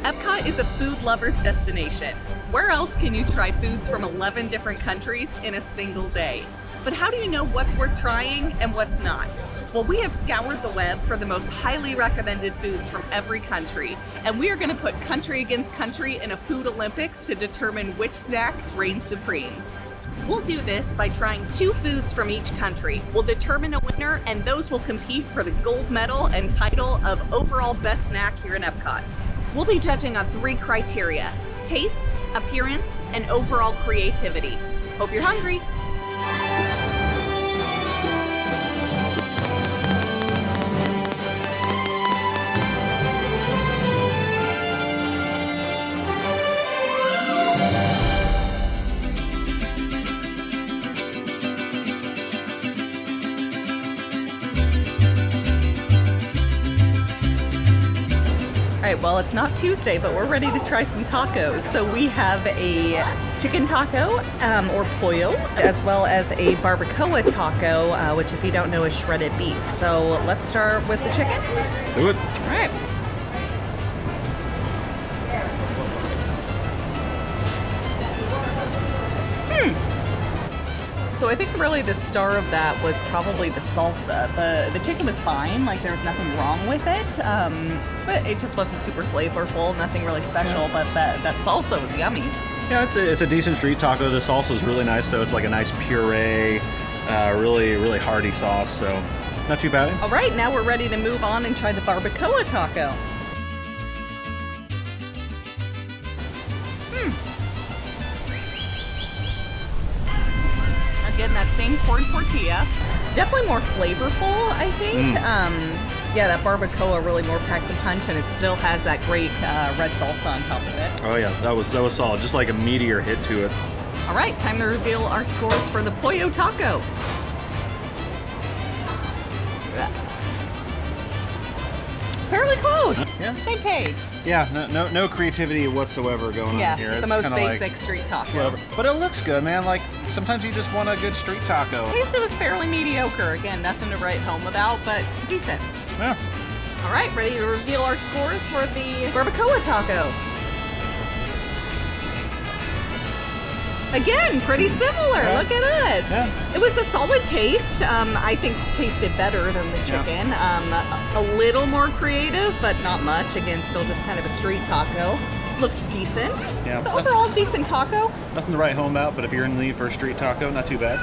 Epcot is a food lover's destination. Where else can you try foods from 11 different countries in a single day? But how do you know what's worth trying and what's not? Well, we have scoured the web for the most highly recommended foods from every country, and we are going to put country against country in a food Olympics to determine which snack reigns supreme. We'll do this by trying 2 foods from each country. We'll determine a winner, and those will compete for the gold medal and title of overall best snack here in Epcot. We'll be judging on 3 criteria: taste, appearance, and overall creativity. Hope you're hungry. Alright, well, it's not Tuesday, but we're ready to try some tacos. So we have a chicken taco, or pollo, as well as a barbacoa taco, which if you don't know is shredded beef. So let's start with the chicken. Do it. Alright. So I think really the star of that was probably the salsa. The chicken was fine, like there was nothing wrong with it, but it just wasn't super flavorful, nothing really special, but that salsa was yummy. Yeah, it's a decent street taco. The salsa is really nice, so it's like a nice puree, really hearty sauce, so not too bad. All right, now we're ready to move on and try the barbacoa taco. Again, that same corn tortilla, definitely more flavorful, I think. Yeah, that barbacoa really more packs a punch, and it still has that great red salsa on top of it. Oh yeah, that was solid. Just like a meteor hit to it. All right, time to reveal our scores for the pollo taco. Fairly close. Yeah. Same page. Yeah, no creativity whatsoever going on here. It's the most basic street taco. Whatever. But it looks good, man. Like sometimes you just want a good street taco. At least it was fairly mediocre. Again, nothing to write home about, but decent. Yeah. All right, ready to reveal our scores for the barbacoa taco. Again, pretty similar. Yeah. Look at us. Yeah. It was a solid taste. I think tasted better than the chicken. Yeah. A little more creative, but not much. Again, still just kind of a street taco. Looked decent. Yeah. So overall, decent taco. Nothing to write home about, but if you're in the need for a street taco, not too bad.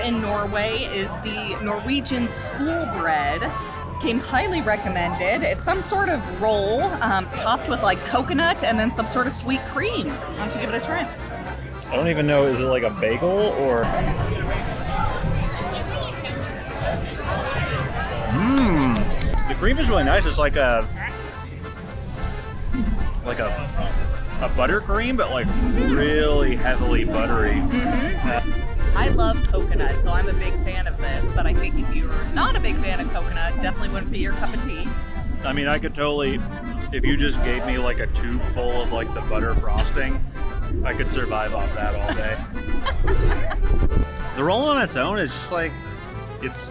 In Norway is the Norwegian school bread. Came highly recommended. It's some sort of roll topped with like coconut and then some sort of sweet cream. Why don't you give it a try? I don't even know, is it like a bagel or? The cream is really nice. It's like a buttercream, but like really heavily buttery. I love coconut, so I'm a big fan of this, but I think if you're not a big fan of coconut, definitely wouldn't be your cup of tea. I mean, I could totally, if you just gave me like a tube full of like the butter frosting, I could survive off that all day. The roll on its own is just like, it's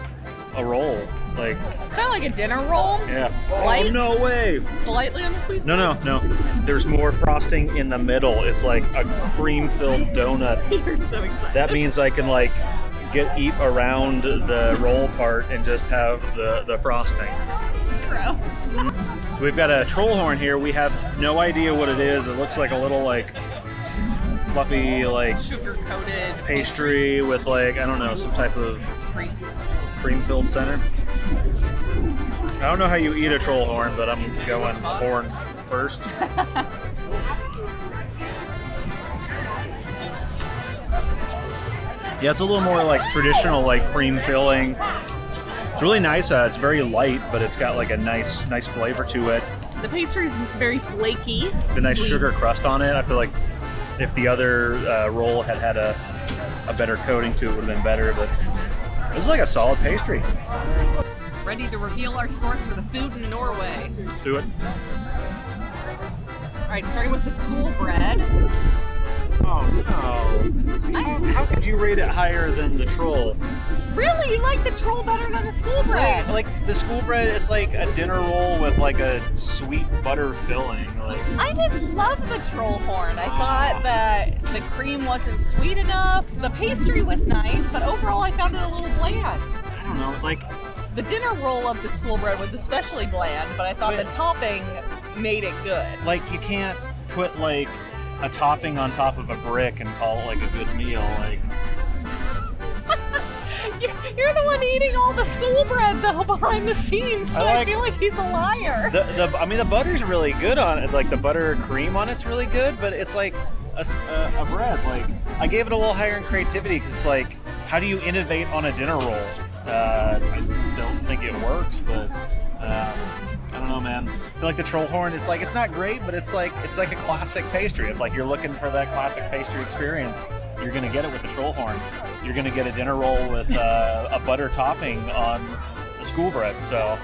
a roll. Like, it's kind of like a dinner roll. Yeah. Slight, oh, no way. Slightly on the sweet side. No. There's more frosting in the middle. It's like a cream-filled donut. You're so excited. That means I can like eat around the roll part and just have the frosting. Gross. So we've got a troll horn here. We have no idea what it is. It looks like a little like fluffy like sugar-coated pastry with like, I don't know, some type of cream-filled center. I don't know how you eat a troll horn, but I'm going horn first. Yeah, it's a little more like traditional, like cream filling. It's really nice. It's very light, but it's got like a nice flavor to it. The pastry is very flaky. The nice sweet sugar crust on it. I feel like if the other roll had a better coating to it, would have been better. But this is like a solid pastry. Ready to reveal our scores for the food in Norway. Do it. All right, starting with the school bread. Oh no! How could you rate it higher than the troll? Really? You like the troll better than the school bread? Like the school bread is like a dinner roll with like a sweet butter filling. Like, I didn't love the troll horn. I thought that the cream wasn't sweet enough. The pastry was nice, but overall I found it a little bland. I don't know, like The dinner roll of the school bread was especially bland, but I thought the topping made it good. like you can't put like a topping on top of a brick and call it like a good meal. Like You're the one eating all the school bread though behind the scenes, so I feel like he's a liar. I mean the butter's really good on it. Like the butter cream on it's really good, but it's like a bread. Like I gave it a little higher in creativity because like how do you innovate on a dinner roll? I don't think it works, but I don't know, man. I feel like the troll horn, it's like it's not great, but it's like a classic pastry. If like you're looking for that classic pastry experience, you're gonna get it with the troll horn. You're gonna get a dinner roll with a butter topping on the school bread. So.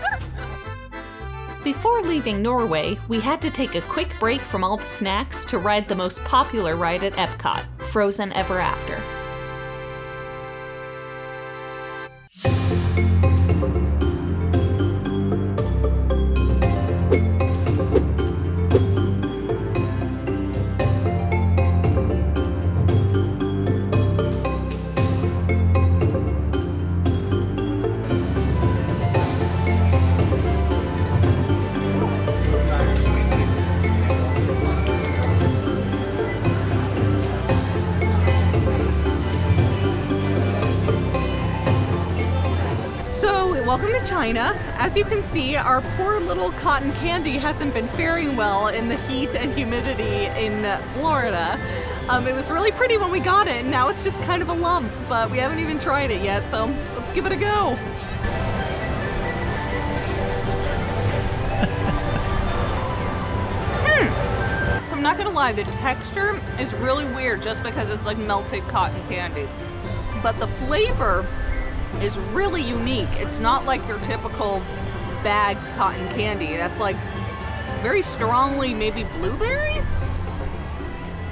Before leaving Norway, we had to take a quick break from all the snacks to ride the most popular ride at Epcot, Frozen Ever After. Welcome to China. As you can see, our poor little cotton candy hasn't been faring well in the heat and humidity in Florida. It was really pretty when we got it, and now it's just kind of a lump, but we haven't even tried it yet, so let's give it a go. So I'm not gonna lie, the texture is really weird just because it's like melted cotton candy. But the flavor is really unique. It's not like your typical bagged cotton candy. That's like very strongly maybe blueberry?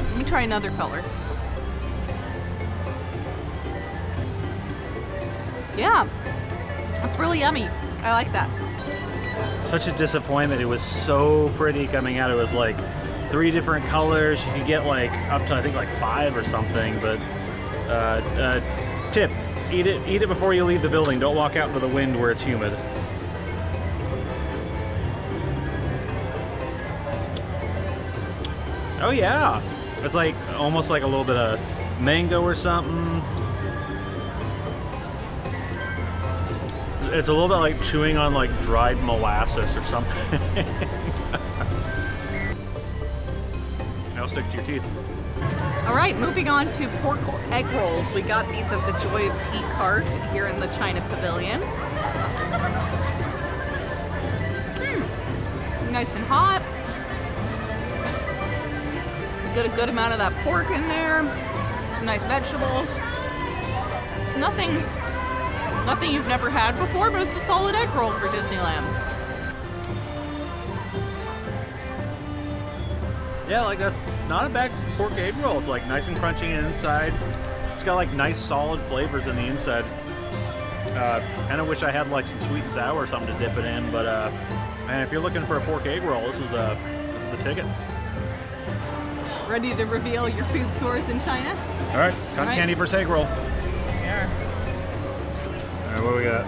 Let me try another color. Yeah, it's really yummy. I like that. Such a disappointment. It was so pretty coming out. It was like 3 different colors. You could get like up to I think like 5 or something, but tip. Eat it before you leave the building. Don't walk out into the wind where it's humid. Oh yeah, it's like almost like a little bit of mango or something. It's a little bit like chewing on like dried molasses or something. That'll stick to your teeth. All right, moving on to pork egg rolls. We got these at the Joy of Tea cart here in the China Pavilion. Nice and hot. Get a good amount of that pork in there. Some nice vegetables. It's nothing you've never had before, but it's a solid egg roll for Disneyland. Yeah, like it's not a bad pork egg roll. It's like nice and crunchy inside. It's got like nice solid flavors in the inside. Kind of wish I had like some sweet and sour or something to dip it in, but man, if you're looking for a pork egg roll, this is the ticket. Ready to reveal your food scores in China? All right, cotton candy versus egg roll. Yeah. All right, what do we got?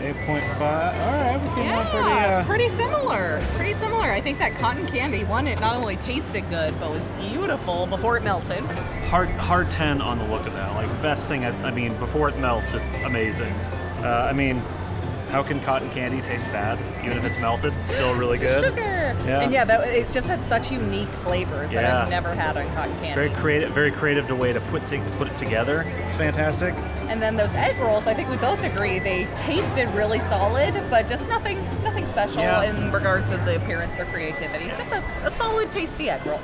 8.5. All right, we came out pretty similar. Pretty similar. I think that cotton candy one, it not only tasted good, but was beautiful before it melted. Hard 10 on the look of that. Like best thing. I mean, before it melts, it's amazing. I mean, how can cotton candy taste bad? Even if it's melted, it's still really good. Sugar. Yeah. And yeah, it just had such unique flavors that I've never had on cotton candy. Very creative way to put it together. It's fantastic. And then those egg rolls, I think we both agree, they tasted really solid, but just nothing special in regards to the appearance or creativity. Yeah. Just a solid, tasty egg roll.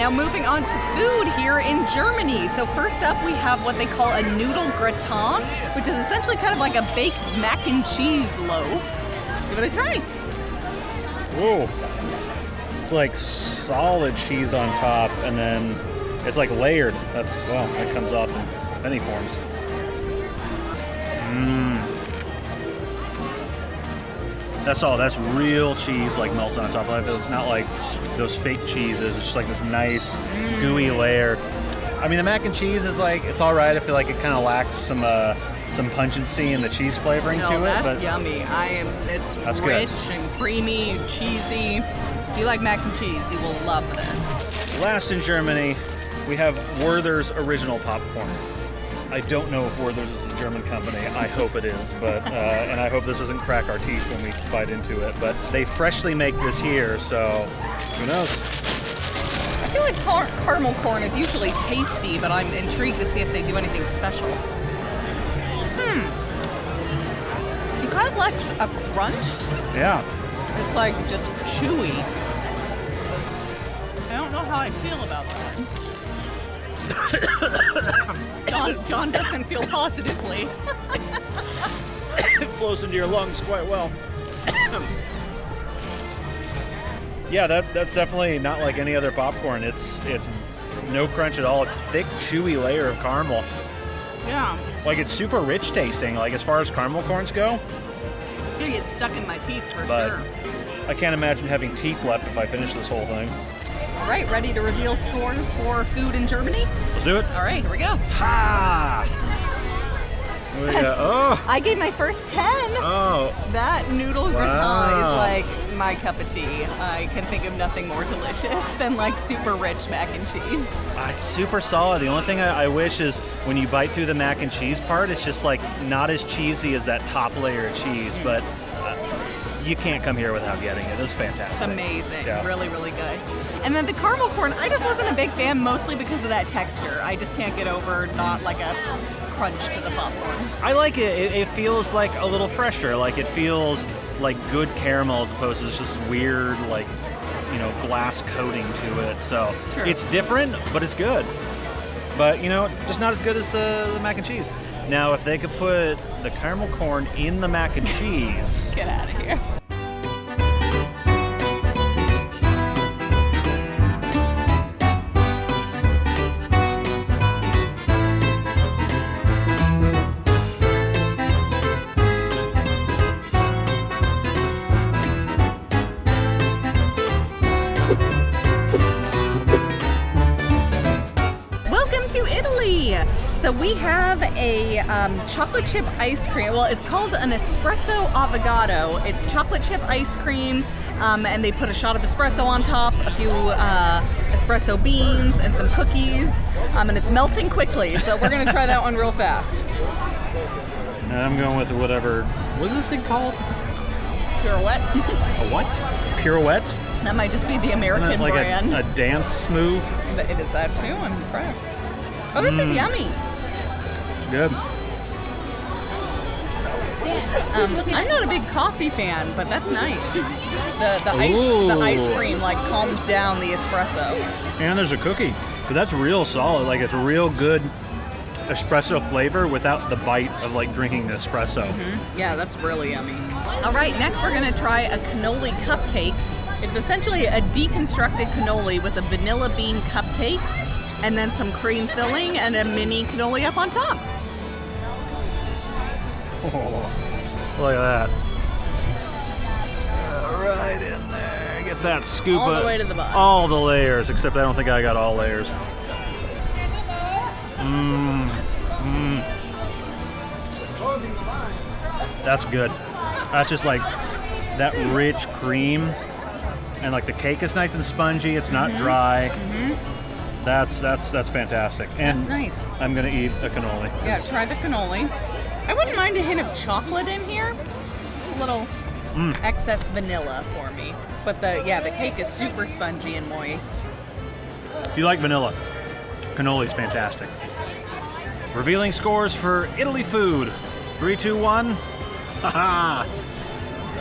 now moving on to food here in Germany. So first up, we have what they call a noodle gratin, which is essentially kind of like a baked mac and cheese loaf. Let's give it a try. Whoa. It's like solid cheese on top, and then it's like layered. Well, it comes off in many forms. That's real cheese, like melts on top of it. It's not like those fake cheeses. It's just like this nice gooey layer. I mean, the mac and cheese is like, it's all right. I feel like it kind of lacks some pungency and the cheese flavoring to it. That's yummy. It's rich and creamy and cheesy. If you like mac and cheese, you will love this. Last in Germany, we have Werther's Original Popcorn. I don't know if Werther's is a German company. I hope it is, but and I hope this doesn't crack our teeth when we bite into it. But they freshly make this here, so who knows? I feel like caramel corn is usually tasty, but I'm intrigued to see if they do anything special. It kind of lacks a crunch. Yeah. It's like just chewy. I don't know how I feel about that. John doesn't feel positively. It flows into your lungs quite well. Yeah, that's definitely not like any other popcorn. It's no crunch at all. A thick, chewy layer of caramel. Yeah. Like, it's super rich tasting, like as far as caramel corns go. It's gonna get stuck in my teeth for But sure. I can't imagine having teeth left if I finish this whole thing. All right, ready to reveal scores for food in Germany? Let's do it. All right, here we go. Ha! What do we got? Oh! I gave my first 10. Oh! That noodle gratin Wow. is like my cup of tea. I can think of nothing more delicious than like super rich mac and cheese. It's super solid. The only thing I wish is when you bite through the mac and cheese part, it's just like not as cheesy as that top layer of cheese, but you can't come here without getting it. It's fantastic. It's amazing. Yeah. Really, really good. And then the caramel corn, I just wasn't a big fan, mostly because of that texture. I just can't get over not like a crunch to the popcorn. I like it. It feels like a little fresher. Like, it feels like good caramel as opposed to just weird, like, glass coating to it. So True. It's different, but it's good. But, just not as good as the mac and cheese. Now, if they could put the caramel corn in the mac and cheese... Get out of here. Welcome to Italy. So we have a chocolate chip ice cream. Well, it's called an espresso avocado. It's chocolate chip ice cream, and they put a shot of espresso on top, a few espresso beans, and some cookies, and it's melting quickly. So we're gonna try that one real fast. And I'm going with whatever... What's this thing called? Pirouette. A what? Pirouette? That might just be the American Isn't that like brand. a dance move? It is that too. I'm impressed. Oh, this is yummy. Good. I'm not a big coffee fan, but that's nice. The ice cream like calms down the espresso. And there's a cookie. But that's real solid. Like, it's a real good espresso flavor without the bite of like drinking the espresso. Yeah, that's really yummy. All right, next we're gonna try a cannoli cupcake. It's essentially a deconstructed cannoli with a vanilla bean cupcake and then some cream filling and a mini cannoli up on top. Oh, look at that. Right in there. Get that scoop All the of way to the bottom. all the layers, except I don't think I got all layers. That's good. That's just like that rich cream, and like the cake is nice and spongy. It's not dry. That's fantastic. And That's nice. I'm gonna eat a cannoli. Yeah, try the cannoli. I wouldn't mind a hint of chocolate in here. It's a little excess vanilla for me. But the cake is super spongy and moist. If you like vanilla, cannoli's fantastic. Revealing scores for Italy food. 3, 2, 1. Haha.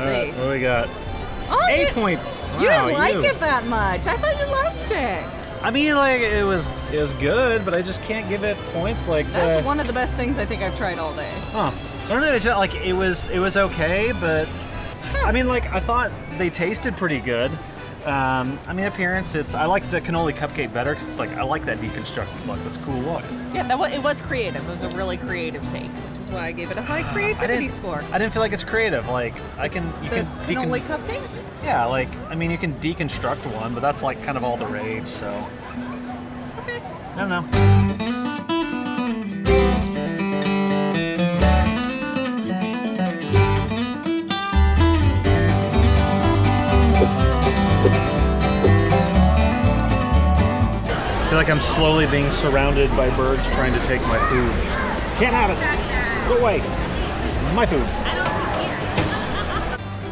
All right, what do we got? Oh, 8 point. you Wow, didn't like it that much. I thought you liked it. I mean, like it was good, but I just can't give it points like That's one of the best things I think I've tried all day. Huh. I don't know. It's just, like it was okay, but I mean, like I thought they tasted pretty good. I mean, appearance. I like the cannoli cupcake better because it's like I like that deconstructed look. That's a cool look. Yeah, it was creative. It was a really creative take, which is why I gave it a high creativity score. I didn't feel like it's creative. Like you can cannoli cupcake. Yeah, like I mean, you can deconstruct one, but that's like kind of all the rage. So Okay. I don't know. I feel like I'm slowly being surrounded by birds trying to take my food. Can't have it. Go away. My food.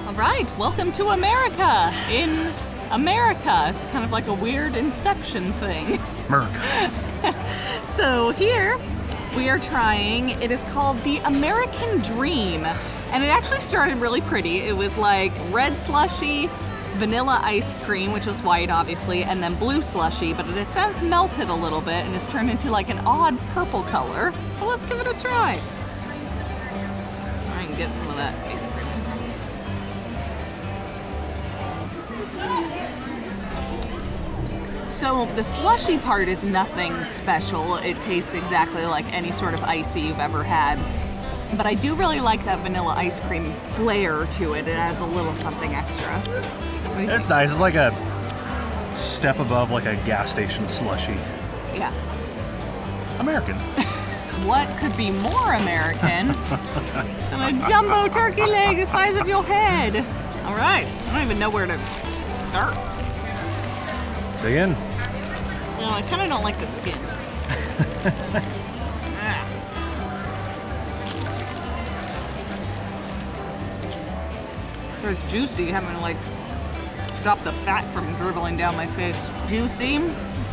All right, welcome to America. In America, it's kind of like a weird Inception thing. America. So here we are trying, it is called the American Dream. And it actually started really pretty. It was like red slushy, vanilla ice cream, which was white obviously, and then blue slushy, but it has since melted a little bit and has turned into like an odd purple color. Well, let's give it a try. Try and get some of that ice cream. So the slushy part is nothing special. It tastes exactly like any sort of icy you've ever had. But I do really like that vanilla ice cream flair to it. It adds a little something extra. That's nice. It's like a step above like a gas station slushy. Yeah. American. What could be more American than a jumbo turkey leg the size of your head? All right. I don't even know where to start. Dig in. No, I kind of don't like the skin. Ah. It's juicy, having to like stop the fat from dribbling down my face. Juicy,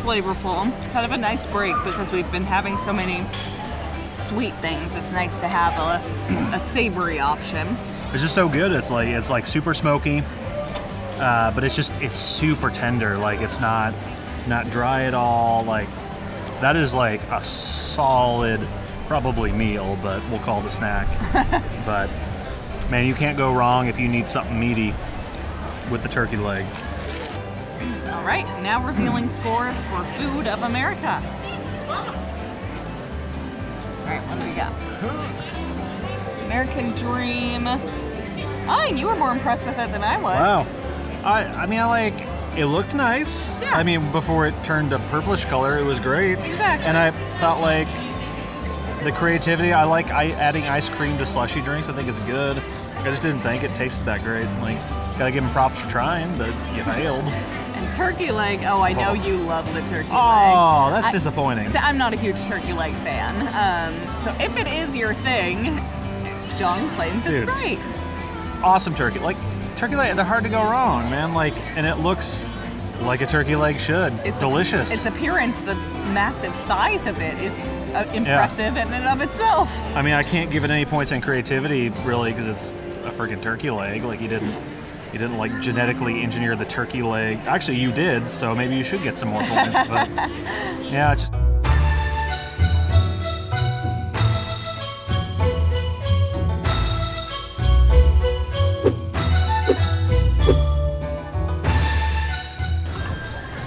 flavorful, kind of a nice break because we've been having so many sweet things. It's nice to have a savory option. It's just so good. It's like super smoky, but it's super tender. Like it's not dry at all. Like that is like a solid, probably meal, but we'll call it a snack. But man, you can't go wrong if you need something meaty with the turkey leg. All right, now revealing scores for Food of America. All right, what do we got? American Dream. Oh, you were more impressed with it than I was. Wow. I mean, it looked nice. Yeah. I mean, before it turned a purplish color, it was great. Exactly. And I thought like the creativity, I like adding ice cream to slushy drinks. I think it's good. I just didn't think it tasted that great. Like, gotta give them props for trying, but you failed. And turkey leg, oh, I know you love the turkey leg. Oh, that's disappointing. So I'm not a huge turkey leg fan. So if it is your thing, John claims it's great. Awesome turkey. Like, turkey leg, they're hard to go wrong, man. Like, and it looks like a turkey leg should. It's delicious. Its appearance, the massive size of it is impressive in and of itself. I mean, I can't give it any points in creativity, really, because it's a freaking turkey leg. Like, you didn't like genetically engineer the turkey leg. Actually, you did, so maybe you should get some more points. But yeah, it's just.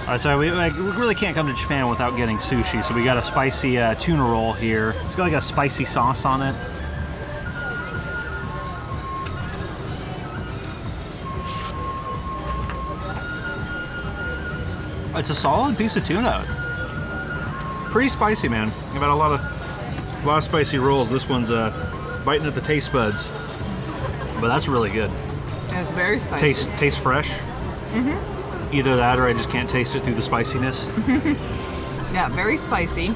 All right, so we really can't come to Japan without getting sushi. So we got a spicy tuna roll here. It's got like a spicy sauce on it. It's a solid piece of tuna. Pretty spicy, man. I've had a lot of spicy rolls. This one's biting at the taste buds, but that's really good. It's very spicy. Tastes fresh. Mm-hmm. Either that, or I just can't taste it through the spiciness. Yeah, very spicy.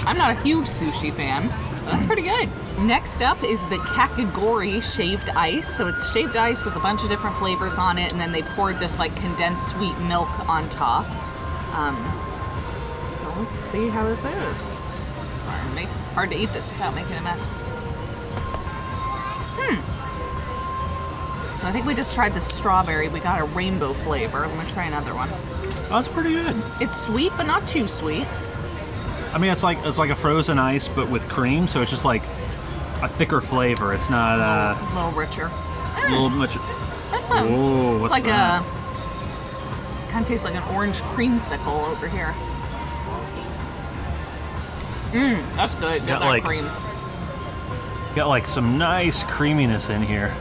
I'm not a huge sushi fan, but that's pretty good. Next up is the kakigori shaved ice. So it's shaved ice with a bunch of different flavors on it, and then they poured this like condensed sweet milk on top. So let's see how this is. Hard to eat this without making a mess. So I think we just tried the strawberry. We got a rainbow flavor. Let me try another one. Oh, it's pretty good. It's sweet, but not too sweet. I mean, it's like a frozen ice, but with cream, so it's just like a thicker flavor. It's not A little richer. a little much. That's Whoa, it's what's like that? kind of tastes like an orange creamsicle over here. That's good. Got that like- cream. Got like some nice creaminess in here.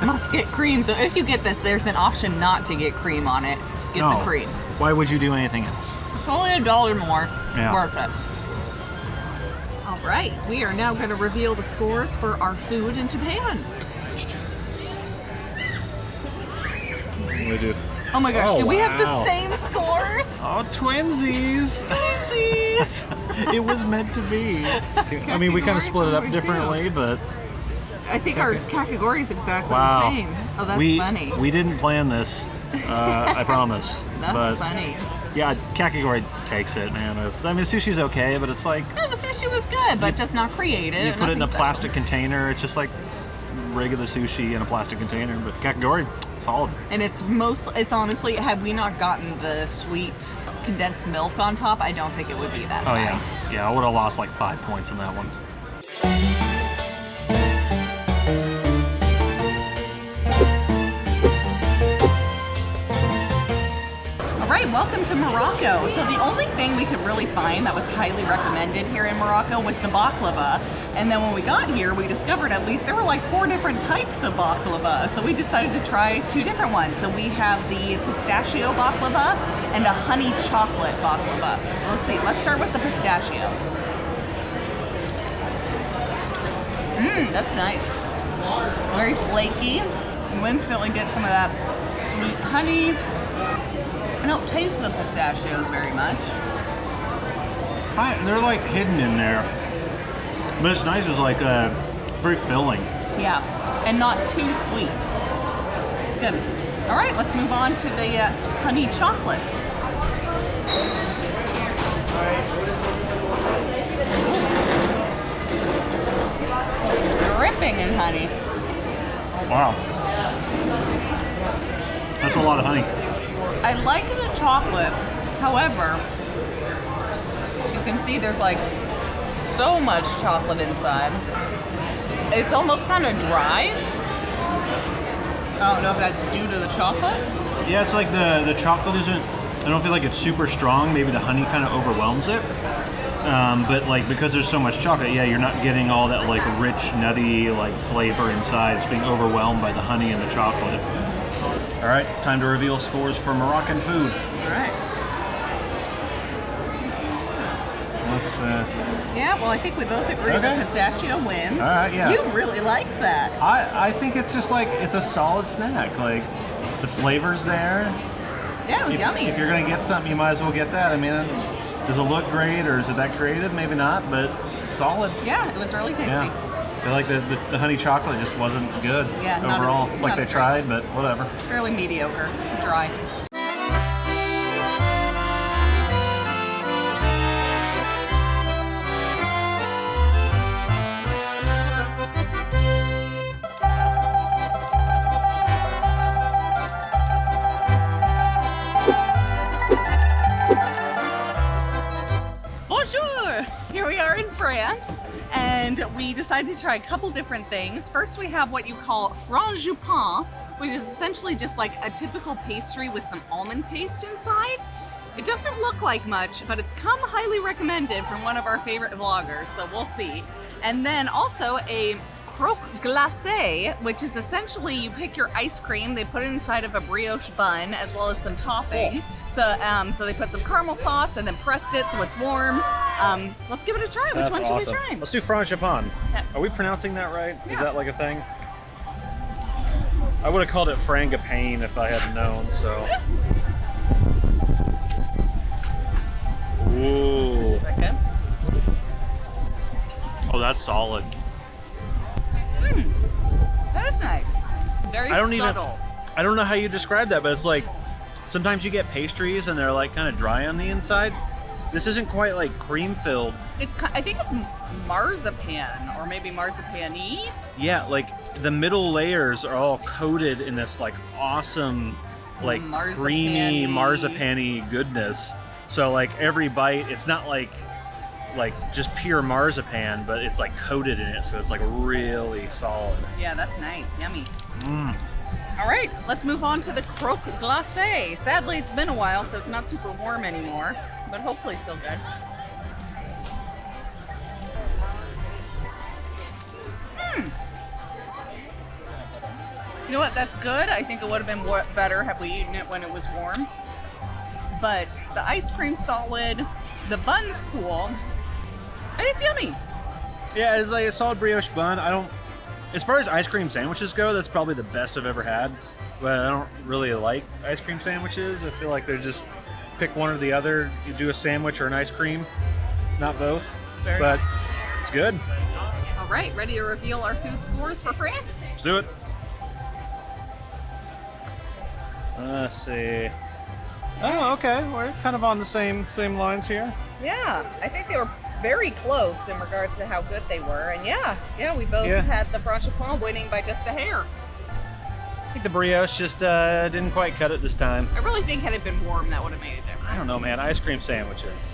Must get cream. So if you get this, there's an option not to get cream on it. Get No. the cream. Why would you do anything else? It's only $1 more. Yeah. Worth it. All right, we are now going to reveal the scores for our food in Japan. What do we do? Oh my gosh, Oh, do we have the wow. same scores? Oh, twinsies! Twinsies! It was meant to be. I mean, we kind of split it up differently, but I think our category is exactly wow. the same. Oh, that's funny. We didn't plan this. I promise. That's but, funny. Yeah, category takes it, man. I mean, sushi's okay, but it's like No, the sushi was good, but just not creative. you put it in a nothing plastic special. container. It's just like regular sushi in a plastic container. But category, solid. And it's honestly, had we not gotten the sweet condensed milk on top, I don't think it would be that Oh bad. yeah, I would have lost like 5 points in that one. All right, welcome to Morocco. So the only thing we could really find that was highly recommended here in Morocco was the baklava. And then when we got here, we discovered at least there were like 4 different types of baklava. So we decided to try 2 different ones. So we have the pistachio baklava and a honey chocolate baklava. So let's see, let's start with the pistachio. That's nice. Very flaky. You instantly get some of that sweet honey. I don't taste the pistachios very much. They're like hidden in there, but it's nice. It's like very filling. Yeah, and not too sweet. It's good. All right, let's move on to the honey chocolate. Dripping in honey. Wow, that's a lot of honey. I like the chocolate. However, you can see there's like so much chocolate inside. It's almost kind of dry. I don't know if that's due to the chocolate. Yeah, it's like the chocolate isn't. I don't feel like it's super strong. Maybe the honey kind of overwhelms it. But like because there's so much chocolate, yeah, you're not getting all that like rich, nutty like flavor inside. It's being overwhelmed by the honey and the chocolate. All right, time to reveal scores for Moroccan food. All right. Let's. Yeah, well, I think we both agree Okay. that pistachio wins. All right, yeah. You really liked that. I think it's just like it's a solid snack. Like the flavor's there. Yeah, it was yummy. If you're gonna get something, you might as well get that. I mean, does it look great or is it that creative? Maybe not, but solid. Yeah, it was really tasty. Yeah. I feel like the honey chocolate just wasn't good Yeah, not overall. as- It's like not they as great. tried, but whatever. Fairly mediocre, dry. Bonjour! Here we are in France, and we decided to try a couple different things. First, we have what you call frangipane, which is essentially just like a typical pastry with some almond paste inside. It doesn't look like much, but it's come highly recommended from one of our favorite vloggers, so we'll see. And then also a croque glacé, which is essentially you pick your ice cream, they put it inside of a brioche bun as well as some topping. So they put some caramel sauce and then pressed it so it's warm. So let's give it a try. Which one should we try? Let's do frangipane. Okay. Are we pronouncing that right? Yeah. Is that like a thing? I would have called it frangipane if I had known, so. Ooh. Is that good? Oh, that's solid. That is nice. Very subtle. I don't know how you describe that, but it's like sometimes you get pastries and they're like kind of dry on the inside. This isn't quite like cream filled. I think it's marzipan or maybe marzipan-y. Yeah, like the middle layers are all coated in this like awesome, like creamy marzipan-y goodness. So like every bite, it's not like just pure marzipan, but it's like coated in it, so it's like really solid. Yeah, that's nice. Yummy. Mm. All right, let's move on to the croque glacé. Sadly, it's been a while, so it's not super warm anymore, but hopefully still good. You know what? That's good. I think it would have been better had we eaten it when it was warm. But the ice cream's solid, the bun's cool, and it's yummy. Yeah, it's like a solid brioche bun. As far as ice cream sandwiches go, that's probably the best I've ever had. But I don't really like ice cream sandwiches. I feel like they're just pick one or the other. You do a sandwich or an ice cream, not both. But it's good. All right, ready to reveal our food scores for France? Let's do it. Let's see. Oh, okay. We're kind of on the same lines here. Yeah, I think they were very close in regards to how good they were. And yeah, we both had the franchipane winning by just a hair. I think the brioche just didn't quite cut it this time. I really think had it been warm, that would have made a difference. I don't know, man. Ice cream sandwiches.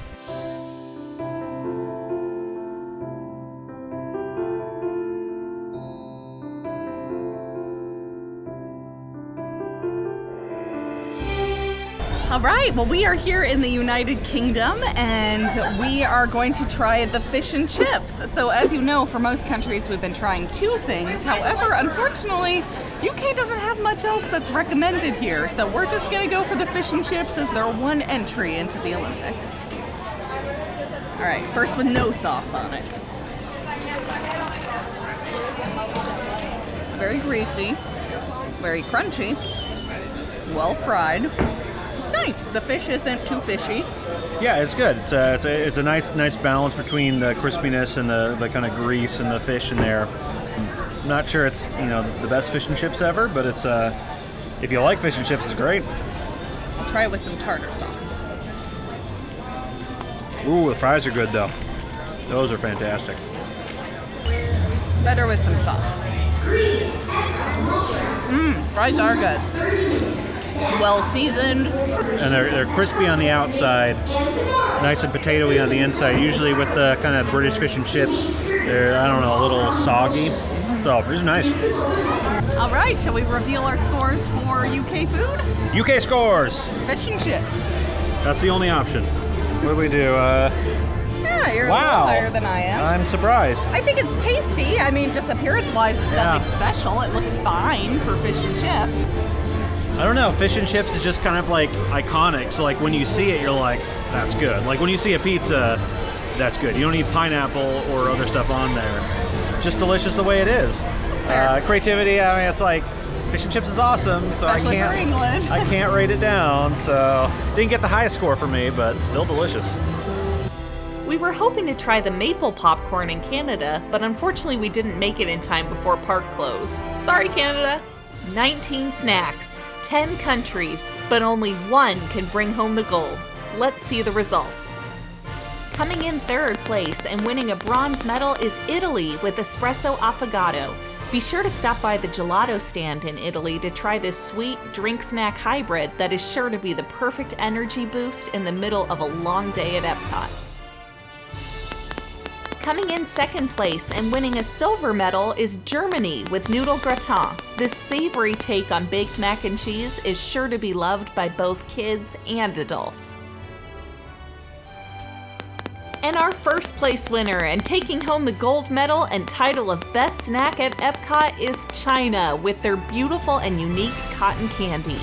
All right, well, we are here in the United Kingdom and we are going to try the fish and chips. So as you know, for most countries, we've been trying two things. However, unfortunately, UK doesn't have much else that's recommended here. So we're just gonna go for the fish and chips as their one entry into the Olympics. All right, first with no sauce on it. Very greasy, very crunchy, well fried. It's nice. The fish isn't too fishy. Yeah, it's good. It's a nice balance between the crispiness and the kind of grease and the fish in there. I'm not sure it's the best fish and chips ever, but it's if you like fish and chips, it's great. I'll try it with some tartar sauce. Ooh, the fries are good though. Those are fantastic. Better with some sauce. Fries are good. Well seasoned. And they're crispy on the outside, nice and potatoey on the inside. Usually with the kind of British fish and chips, they're, a little soggy. So, these are nice. All right, shall we reveal our scores for UK food? UK scores! Fish and chips. That's the only option. What do we do? Yeah, you're a little higher than I am. I'm surprised. I think it's tasty. I mean, just appearance-wise, it's nothing special. It looks fine for fish and chips. I don't know, fish and chips is just kind of like iconic, so like when you see it, you're like, that's good. Like when you see a pizza, that's good. You don't need pineapple or other stuff on there. Just delicious the way it is. That's fair. Creativity, I mean, it's like, fish and chips is awesome, so Especially for England. I can't rate it down, so didn't get the highest score for me, but still delicious. We were hoping to try the maple popcorn in Canada, but unfortunately we didn't make it in time before park close. Sorry, Canada. 19 snacks. 10 countries, but only one can bring home the gold. Let's see the results. Coming in third place and winning a bronze medal is Italy with espresso affogato. Be sure to stop by the gelato stand in Italy to try this sweet drink snack hybrid that is sure to be the perfect energy boost in the middle of a long day at Epcot. Coming in second place and winning a silver medal is Germany with noodle gratin. This savory take on baked mac and cheese is sure to be loved by both kids and adults. And our first place winner and taking home the gold medal and title of Best Snack at Epcot is China with their beautiful and unique cotton candy.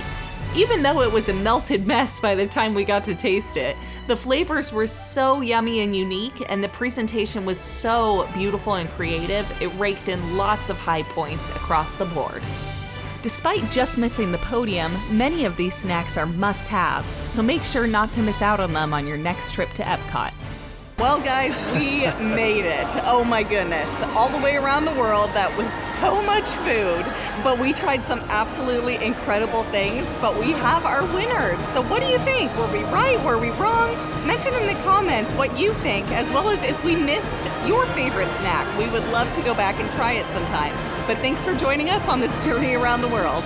Even though it was a melted mess by the time we got to taste it, the flavors were so yummy and unique, and the presentation was so beautiful and creative, it raked in lots of high points across the board. Despite just missing the podium, many of these snacks are must-haves, so make sure not to miss out on them on your next trip to Epcot. Well, guys, we made it. Oh my goodness. All the way around the world. That was so much food. But we tried some absolutely incredible things. But we have our winners. So what do you think? Were we right? Were we wrong? Mention in the comments what you think, as well as if we missed your favorite snack. We would love to go back and try it sometime. But thanks for joining us on this journey around the world.